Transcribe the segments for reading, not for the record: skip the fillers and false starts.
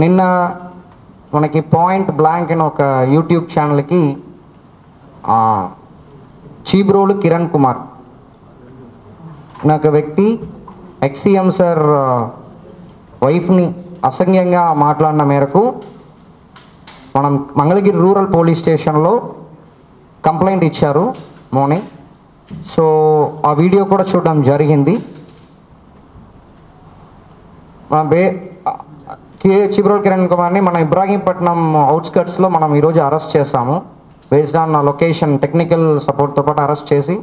నిన్న మనకి point blank అని ఒక యూట్యూబ్ ఛానల్కి చీబ్రోలు కిరణ్ కుమార్ నాకు వ్యక్తి ఎక్స్సీఎం సార్ వైఫ్ని అసంఖ్యంగా మాట్లాడిన మేరకు మనం మంగళగిరి రూరల్ పోలీస్ స్టేషన్లో కంప్లైంట్ ఇచ్చారు మార్నింగ్. సో ఆ వీడియో కూడా చూడడం జరిగింది. చీబ్రోలు కిరణ్ కుమార్ని మన ఇబ్రాహీంపట్నం అవుట్స్కట్స్లో మనం ఈరోజు అరెస్ట్ చేశాము. బేస్డ్ ఆన్ లొకేషన్ టెక్నికల్ సపోర్ట్తో పాటు అరెస్ట్ చేసి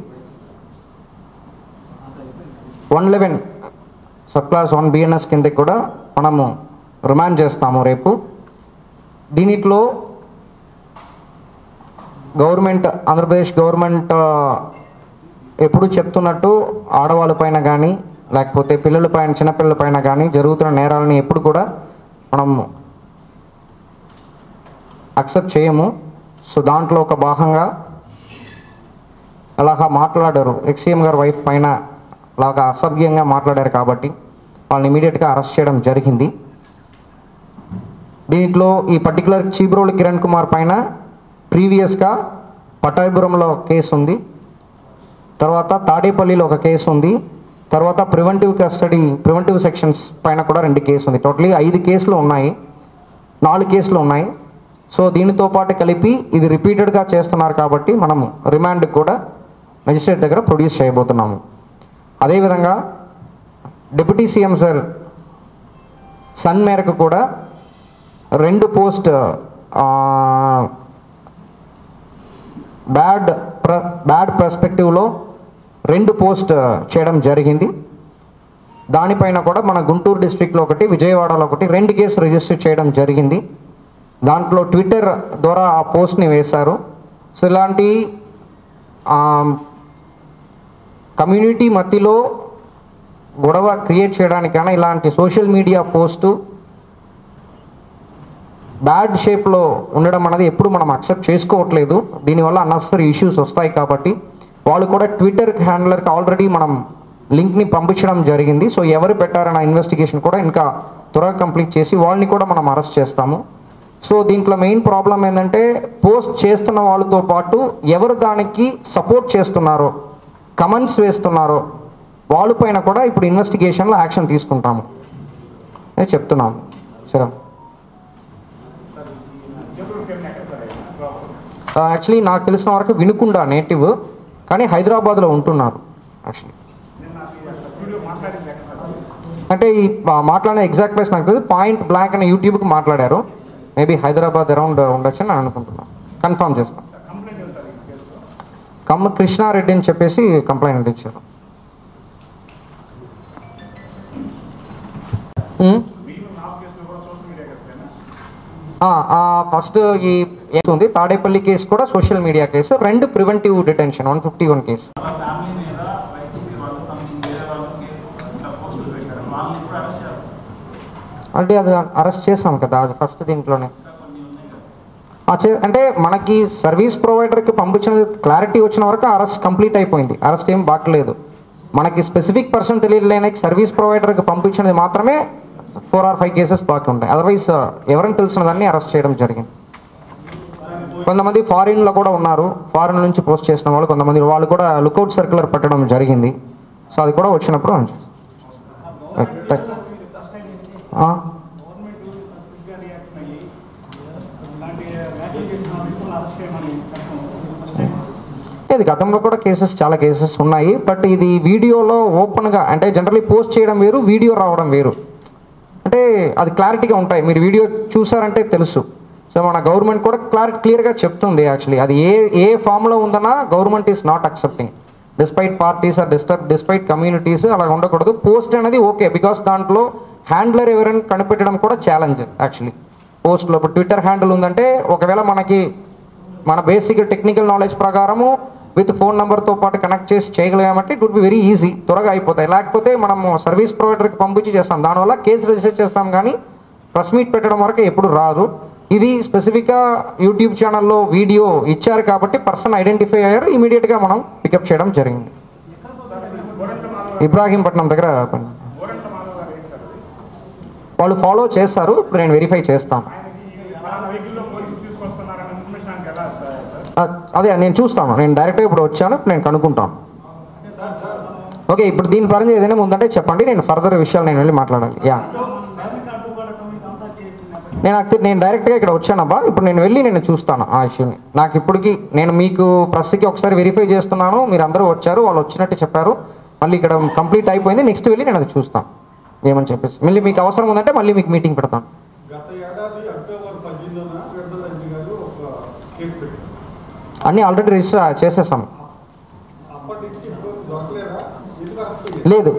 111 సబ్ క్లాస్ 1 BNS కిందకి కూడా మనము రిమాండ్ చేస్తాము రేపు. దీనిలో గవర్నమెంట్ ఆంధ్రప్రదేశ్ గవర్నమెంట్ ఎప్పుడు చెప్తున్నట్టు ఆడవాళ్ళపైన కానీ లేకపోతే పిల్లలపైన చిన్నపిల్లలపైన కానీ జరుగుతున్న నేరాలని ఎప్పుడు కూడా మనం అక్సెప్ట్ చేయము. సో దాంట్లో ఒక భాగంగా అలాగా మాట్లాడారు, ఎక్స్సీఎం గారి వైఫ్ పైన అలాగా అసభ్యంగా మాట్లాడారు కాబట్టి వాళ్ళని ఇమీడియట్గా అరెస్ట్ చేయడం జరిగింది. దీంట్లో ఈ పర్టికులర్ చీబ్రోలు కిరణ్ కుమార్ పైన ప్రీవియస్గా పటాభిపురంలో కేసు ఉంది, తర్వాత తాడేపల్లిలో ఒక కేసు ఉంది, తర్వాత ప్రివెంటివ్ సెక్షన్స్ పైన కూడా 2 కేసులు ఉంది. టోటలీ 5 కేసులు ఉన్నాయి, 4 కేసులు ఉన్నాయి. సో దీనితో పాటు కలిపి ఇది రిపీటెడ్గా చేస్తున్నారు కాబట్టి మనము రిమాండ్ కూడా మెజిస్ట్రేట్ దగ్గర ప్రొడ్యూస్ చేయబోతున్నాము. అదేవిధంగా డిప్యూటీ సీఎం సార్ సన్ మేరకు కూడా 2 పోస్ట్ బ్యాడ్ పర్స్పెక్టివ్లో 2 పోస్ట్ చేయడం జరిగింది. దానిపైన కూడా మన గుంటూరు డిస్ట్రిక్ట్లో ఒకటి, విజయవాడలో ఒకటి 2 కేసులు రిజిస్టర్ చేయడం జరిగింది. దాంట్లో ట్విట్టర్ ద్వారా ఆ పోస్ట్ని వేశారు. సో ఇలాంటి కమ్యూనిటీ మధ్యలో గొడవ క్రియేట్ చేయడానికైనా ఇలాంటి సోషల్ మీడియా పోస్టు బ్యాడ్ షేప్లో ఉండడం అనేది ఎప్పుడు మనం అక్సెప్ట్ చేసుకోవట్లేదు. దీనివల్ల అన్నెసరీ ఇష్యూస్ వస్తాయి కాబట్టి వాళ్ళు కూడా ట్విట్టర్ హ్యాండ్లర్కి ఆల్రెడీ మనం లింక్ని పంపించడం జరిగింది. సో ఎవరు పెట్టారన్న ఇన్వెస్టిగేషన్ కూడా ఇంకా త్వరగా కంప్లీట్ చేసి వాళ్ళని కూడా మనం అరెస్ట్ చేస్తాము. సో దీంట్లో మెయిన్ ప్రాబ్లం ఏంటంటే పోస్ట్ చేస్తున్న వాళ్ళతో పాటు ఎవరు దానికి సపోర్ట్ చేస్తున్నారో, కమెంట్స్ వేస్తున్నారో వాళ్ళపైన కూడా ఇప్పుడు ఇన్వెస్టిగేషన్లో యాక్షన్ తీసుకుంటాము అని చెప్తున్నాము. సరే, యాక్చువల్లీ నాకు తెలిసిన వరకు వినుకొండ నేటివ్, కానీ హైదరాబాద్లో ఉంటున్నారు. యాక్చువల్లీ అంటే ఈ మాట్లాడిన ఎగ్జాక్ట్ ప్లేస్ నాకు తెలియదు. పాయింట్ బ్లాంక్ అనే యూట్యూబ్కి మాట్లాడారు. మేబీ హైదరాబాద్ అరౌండ్ ఉండొచ్చు అని అనుకుంటున్నాను. కన్ఫర్మ్ చేస్తాం. కృష్ణారెడ్డి అని చెప్పేసి కంప్లైంట్ ఇచ్చారు. ఫస్ట్ ఈ ఉంది తాడేపల్లి కేసు కూడా social media case, 2 preventive detention 151 case. అంటే అది అరెస్ట్ చేసాం కదా, అది ఫస్ట్ దీంట్లోనే. అంటే మనకి సర్వీస్ ప్రొవైడర్కి పంపించిన క్లారిటీ వచ్చిన వరకు అరెస్ట్ కంప్లీట్ అయిపోయింది. అరెస్ట్ ఏం బాగలేదు. మనకి స్పెసిఫిక్ పర్సన్ తెలియలేని సర్వీస్ ప్రొవైడర్కి పంపించినది మాత్రమే 4 or 5 కేసెస్ బాకీ ఉంటాయి. అదర్వైజ్ ఎవరైనా తెలిసిన దాన్ని అరెస్ట్ చేయడం జరిగింది. కొంతమంది ఫారిన్లో కూడా ఉన్నారు, ఫారిన్ నుంచి పోస్ట్ చేసిన వాళ్ళు కొంతమంది, వాళ్ళు కూడా లుకౌట్ సర్క్యులర్ పెట్టడం జరిగింది. సో అది కూడా వచ్చినప్పుడు ఇది గతంలో కూడా చాలా కేసెస్ ఉన్నాయి. బట్ ఇది వీడియోలో ఓపెన్గా అంటే జనరల్లీ పోస్ట్ చేయడం వేరు, వీడియో రావడం వేరు. అంటే అది క్లారిటీగా ఉంటాయి, మీరు వీడియో చూసారంటే తెలుసు. సో మన గవర్నమెంట్ కూడా క్లియర్గా చెప్తుంది. యాక్చువల్లీ అది ఏ ఫామ్లో ఉందన్నా government is not accepting despite parties or despite communities అలా ఉండకూడదు. పోస్ట్ అనేది ఓకే, బికాస్ దాంట్లో హ్యాండ్లర్ ఎవరైనా కనిపెట్టడం కూడా ఛాలెంజ్. యాక్చువల్లీ పోస్ట్లో ఇప్పుడు ట్విట్టర్ హ్యాండిల్ ఉందంటే ఒకవేళ మన బేసిక్ టెక్నికల్ నాలెడ్జ్ ప్రకారము విత్ ఫోన్ నెంబర్తో పాటు కనెక్ట్ చేసి చేయగలిగామంటే it would be very easy, త్వరగా అయిపోతాయి. లేకపోతే మనము సర్వీస్ ప్రొవైడర్కి పంపించి చేస్తాం, దానివల్ల కేసు రిజిస్టర్ చేస్తాం, కానీ ప్రెస్ మీట్ పెట్టడం వరకు ఎప్పుడు రాదు. ఇది స్పెసిఫిక్గా యూట్యూబ్ ఛానల్లో వీడియో ఇచ్చారు కాబట్టి పర్సన్ ఐడెంటిఫై అయ్యారు, ఇమీడియట్గా మనం పికప్ చేయడం జరిగింది. ఇబ్రాహీంపట్నం దగ్గర వాళ్ళు ఫాలో చేస్తారు. ఇప్పుడు నేను వెరిఫై చేస్తాను. అదే నేను చూస్తాను. నేను డైరెక్ట్గా ఇప్పుడు వచ్చాను, నేను కనుక్కుంటాను. ఓకే, ఇప్పుడు దీని పరంగా ఏదైనా ఉందంటే చెప్పండి, నేను ఫర్దర్ విషయాలు నేను వెళ్ళి మాట్లాడాలి. యా, నేను డైరెక్ట్గా ఇక్కడ వచ్చానబ్బా. ఇప్పుడు నేను వెళ్ళి నేను చూస్తాను ఆ ఇష్యూని. నాకు ఇప్పటికి నేను మీకు ప్రెస్కి ఒకసారి వెరిఫై చేస్తున్నాను. మీరు అందరూ వచ్చారు, వాళ్ళు వచ్చినట్టు చెప్పారు. మళ్ళీ ఇక్కడ కంప్లీట్ అయిపోయింది. నెక్స్ట్ వెళ్ళి నేను అది చూస్తాను ఏమని చెప్పేసి. మళ్ళీ మీకు అవసరం ఉందంటే మళ్ళీ మీకు మీటింగ్ పెడతాను. అన్నీ ఆల్రెడీ రిజిస్టర్ చేసేసాం. లేదు,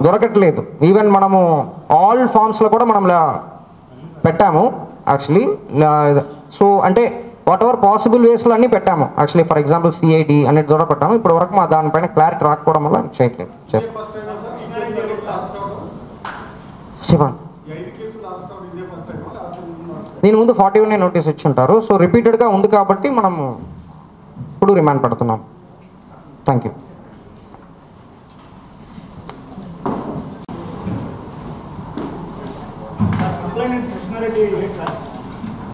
దొరకట్లేదు. ఈవెన్ మనము ఆల్ ఫామ్స్లో కూడా మనం పెట్టాము యాక్చువల్లీ. సో అంటే వాట్ ఎవర్ పాసిబుల్ వేస్లో అన్నీ పెట్టాము యాక్చువల్లీ. ఫర్ ఎగ్జాంపుల్ సిఐడి అన్నిటి ద్వారా పెట్టాము. ఇప్పటి వరకు మా దానిపైన క్లారిటీ రాకపోవడం వల్ల చేయట్లేదు. చెప్పండి. దీని ముందు 41 నోటీస్ ఇచ్చి ఉంటారు. సో రిపీటెడ్గా ఉంది కాబట్టి మనం ఇప్పుడు రిమాండ్ పెడుతున్నాం. Thank you. కృష్ణారెడ్డి